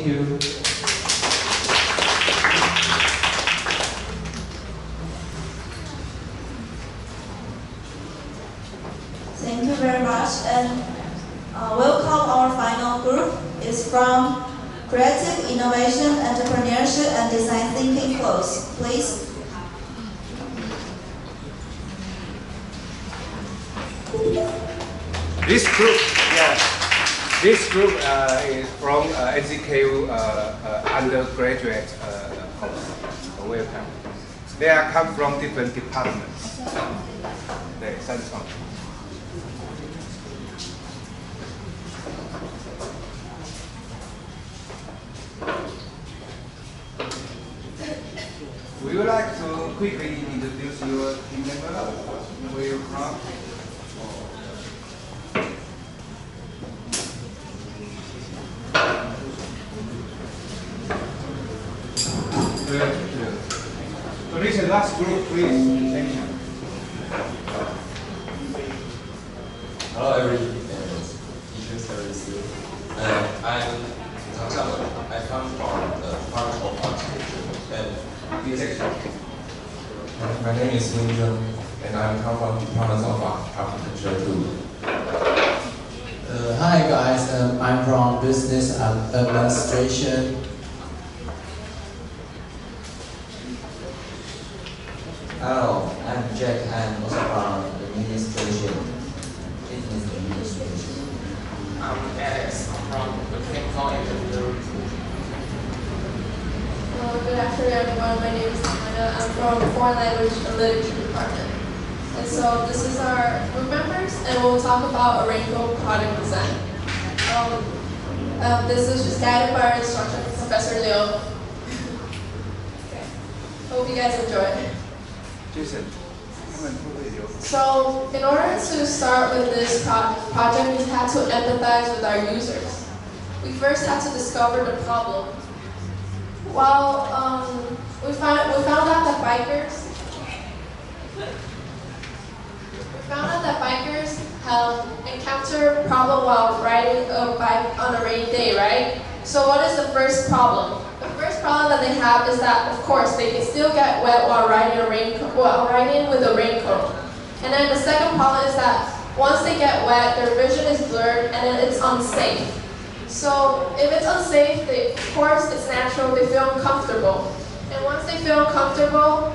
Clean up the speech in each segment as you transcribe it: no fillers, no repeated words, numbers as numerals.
Thank you. Thank you very much. And welcome our final group. It's from Creative Innovation, Entrepreneurship and Design Thinking course. Please. This group, this group is from NCKU undergraduate course. Welcome. They are come from different departments. 네, 산성. Would you like to quickly introduce your team member? Where you from? Good. So this is last group, please. Thank you. Hello, everyone. Teacher services. I'm Tang Xiaowen. I come from the Department of Architecture and Physics. My name is Yun Jung, and I come from the Department of Architecture too. Hi guys, I'm from Business Administration. Hello, I'm Jack. I'm also from administration. Business administration. I'm Alex. I'm from mechanical engineering. Good afternoon, everyone. My name is Amanda. I'm from Foreign Language and Literature Department. And so this is our group members, and we'll talk about a rainbow product design. This is just guided by our instructor, Professor Liu. Okay. Hope you guys enjoy. Jason. So, in order to start with this project, we had to empathize with our users. We first had to discover the problem. Well, we found out that bikers encounter a problem while riding a bike on a rainy day, right? So what is the first problem? The first problem that they have is that, of course, they can still get wet while riding with a raincoat. And then the second problem is that once they get wet, their vision is blurred and then it's unsafe. So if it's unsafe, of course, it's natural, they feel uncomfortable. And once they feel uncomfortable,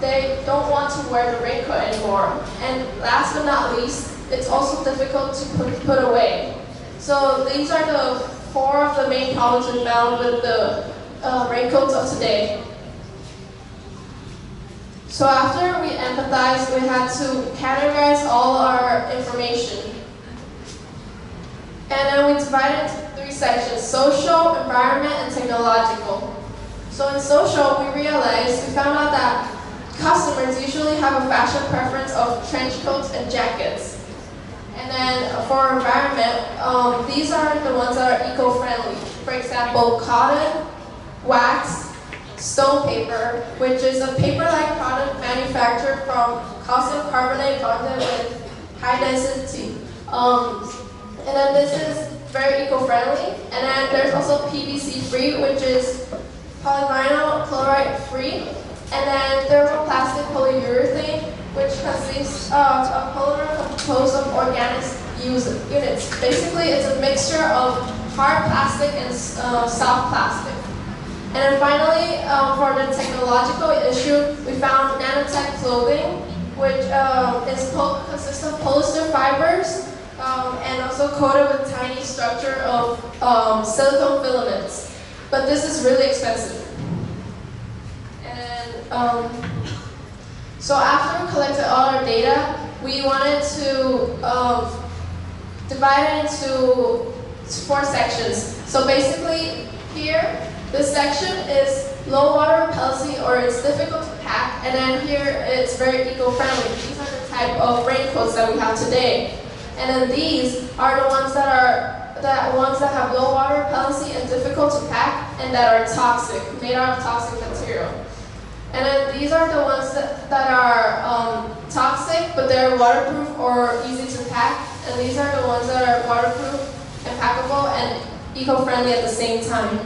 they don't want to wear the raincoat anymore. And last but not least, it's also difficult to put away. So these are the 4 of the main problems we found with the raincoats of today. So after we empathized, we had to categorize all our information. And then we divided into 3 sections: social, environment, and technological. So in social, we found out that customers usually have a fashion preference of trench coats and jackets. And then for environment, these are the ones that are eco-friendly. For example, cotton, wax, stone paper, which is a paper-like product manufactured from calcium carbonate bonded with high density. And then this is very eco-friendly. And then there's also PVC-free, which is polyvinyl chloride-free. And then thermoplastic polyurethane, which consists of a polymer composed of organic units. Basically, it's a mixture of hard plastic and soft plastic. And then finally, for the technological issue, we found nanotech clothing, which consists of polyester fibers and also coated with tiny structure of silicone filaments. But this is really expensive. And so after we collected all our data, we wanted to divide it into 4 sections. So basically, here, this section is low water repellency, or it's difficult to pack, and then here it's very eco-friendly. These are the type of raincoats that we have today. And then these are the ones that have low water repellency and difficult to pack, and that are toxic, made out of toxic material. And then these are the ones that are toxic, but they're waterproof or easy to pack. And these are the ones that are waterproof and packable and eco-friendly at the same time.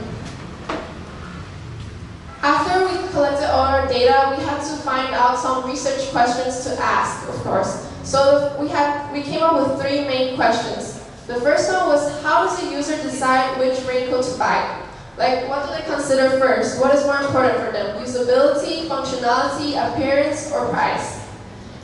After we collected all our data, we had to find out some research questions to ask, of course. So we came up with 3 main questions. The first one was, how does the user decide which raincoat to buy? Like, what do they consider first? What is more important for them? Usability, functionality, appearance, or price?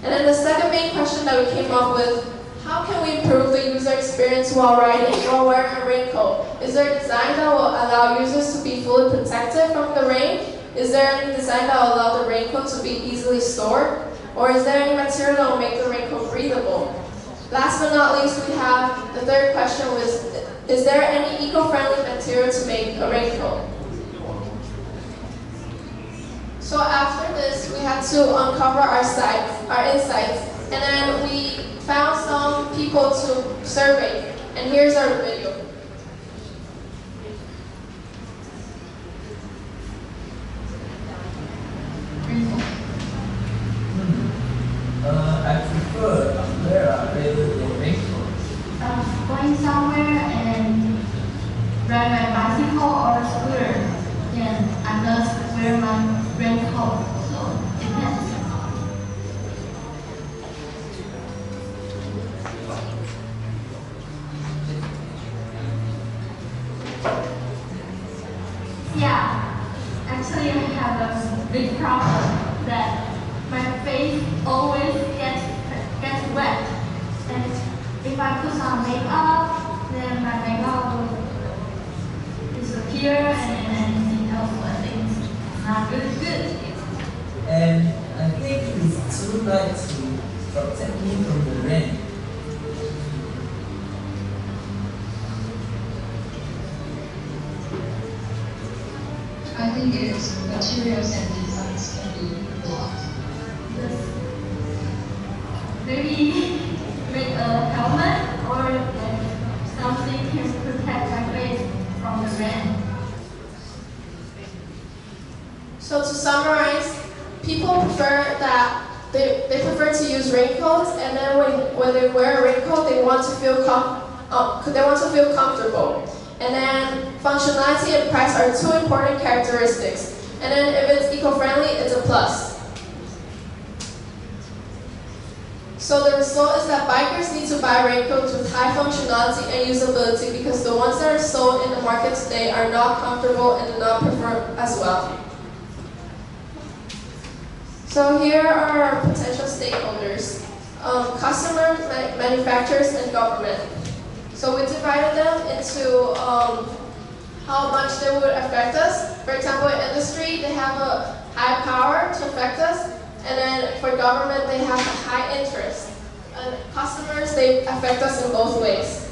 And then the second main question that we came up with, how can we improve the user experience while wearing a raincoat? Is there a design that will allow users to be fully protected from the rain? Is there any design that will allow the raincoat to be easily stored? Or is there any material that will make the raincoat breathable? Last but not least, we have the third question was, is there any eco-friendly material to make a raincoat? So after this, we had to uncover our insights, and then we found some people to survey, and here's our video. I prefer umbrella rather than raincoat. Going somewhere and ride my bicycle or scooter, then I must wear my raincoat. So depends. Yeah, actually I have a big problem that my face always gets wet, and if I put some makeup, then my makeup will disappear, and anything else I think is not really good. And I think it's too light to protect me from the rain. I think its materials and designs can be blocked. Maybe make a helmet or something to protect my face from the rain. So to summarize, people prefer that they prefer to use raincoats, and then when they wear a raincoat, they want to feel comfortable. And then functionality and price are 2 important characteristics. And then if it's eco-friendly, it's a plus. So the result is that bikers need to buy raincoats with high functionality and usability because the ones that are sold in the market today are not comfortable and do not perform as well. So here are our potential stakeholders: customers, manufacturers, and government. So we divided them into how much they would affect us. For example, in industry, they have a high power to affect us. And then for government, they have a high interest. And customers, they affect us in both ways.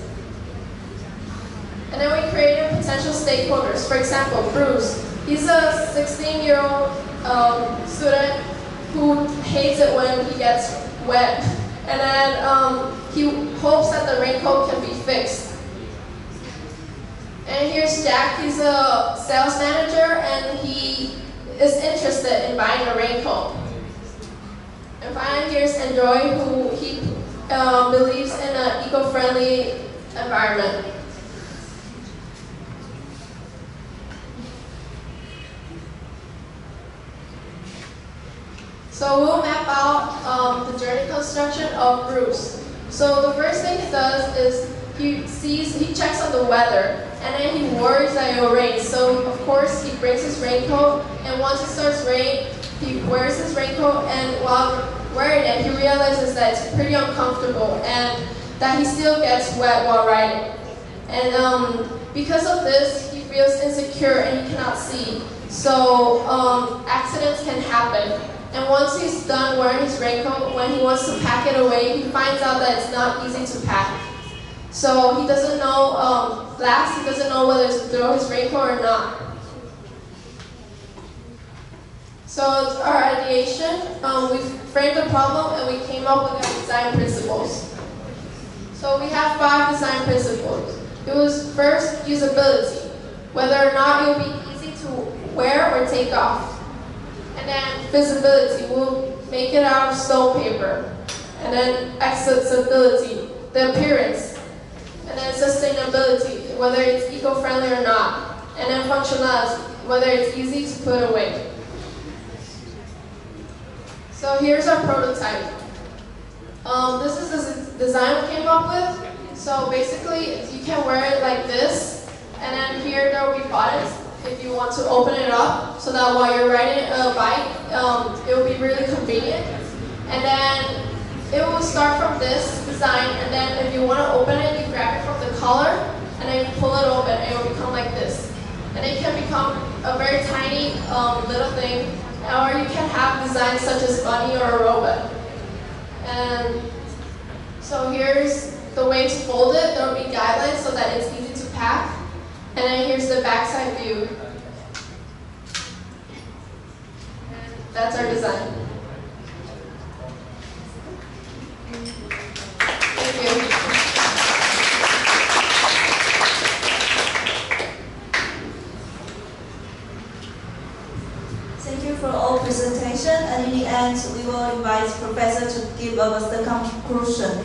And then we created potential stakeholders. For example, Bruce. He's a 16-year-old student who hates it when he gets wet. And then he hopes that the raincoat can be fixed. And here's Jack. He's a sales manager, and he is interested in buying a raincoat. And finally, here's Android, who he believes in an eco-friendly environment. So we'll map out the journey construction of Bruce. So the first thing he does is he checks on the weather, and then he worries that it will rain. So of course he brings his raincoat, and once it starts raining, he wears his raincoat, and while wearing it, he realizes that it's pretty uncomfortable and that he still gets wet while riding. And because of this, he feels insecure and he cannot see. So accidents can happen. And once he's done wearing his raincoat, when he wants to pack it away, he finds out that it's not easy to pack. So he doesn't know, last, he doesn't know whether to throw his raincoat or not. So our ideation, we framed the problem and we came up with our design principles. So we have 5 design principles. It was first, usability, whether or not it will be easy to wear or take off. And then visibility, we'll make it out of stone paper. And then accessibility, the appearance. And then sustainability, whether it's eco-friendly or not. And then functionality, whether it's easy to put away. So here's our prototype. This is the design we came up with. So basically, you can wear it like this, and then here there will be buttons if you want to open it up, so that while you're riding a bike, it will be really convenient. And then it will start from this design, and then if you want to open it, you grab it from the collar, and then you pull it open, and it will become like this. And it can become a very tiny little thing, or you can have designs such as bunny or a robot. And so here's the way to fold it. There will be guidelines so that it's easy to pack. And then here's the backside view. And that's our design. Thank you. Thank you for all presentation, and in the end, we will invite Professor to give us the conclusion.